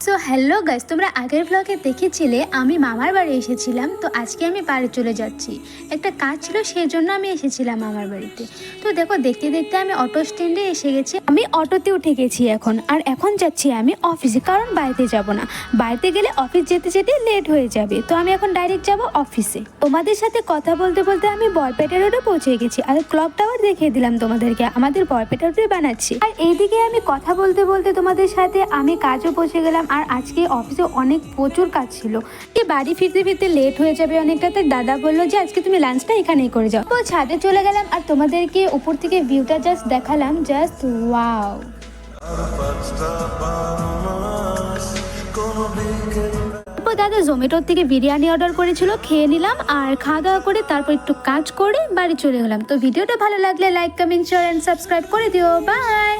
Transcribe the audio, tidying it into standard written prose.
So hello guys, তোমরা আগের ব্লগে দেখেছিলে আমি মামার বাড়ি এসেছিলাম। তো আজকে আমি বাড়ি চলে যাচ্ছি, একটা কাজ ছিল সেই জন্য আমি এসেছিলাম মামার বাড়িতে। তো দেখো, দেখতে দেখতে আমি অটো স্ট্যান্ডে এসে গেছি। আমি অটোতে উঠে গেছি এখন যাচ্ছি আমি অফিসে, কারণ বাড়িতে যাব না। বাড়িতে গেলে অফিস যেতে যেতে লেট হয়ে যাবে, তো আমি এখন ডাইরেক্ট যাব অফিসে। তোমাদের সাথে কথা বলতে বলতে আমি বরপেটা রোডে পৌঁছে গেছি, আর ক্লক টাওয়ার দেখিয়ে দিলাম তোমাদেরকে, আমাদের বরপেটা রোডে বানাচ্ছি। আর এইদিকে আমি কথা বলতে বলতে তোমাদের সাথে আমি কাজও পৌঁছে গেলাম। আর আজকে অফিসে প্রচুর কাজ ছিল, বাড়ি ফিরতে ফিরতে লেট হয়ে যাবে অনেকটা। তাই দাদা বললো যে আজকে তুমি লাঞ্চটা এখানেই করে যাও। তো ছাদে চলে গেলাম আর তোমাদেরকে উপর থেকে ভিউটা জাস্ট দেখালাম। Just wow. দাদা জোম্যাটোর থেকে বিরিয়ানি অর্ডার করেছিল, খেয়ে নিলাম। আর খাওয়া দাওয়া করে তারপর একটু কাজ করে বাড়ি চলে গেলাম। তো ভিডিওটা ভালো লাগলে like, comment, share and subscribe করে দিও। বাই।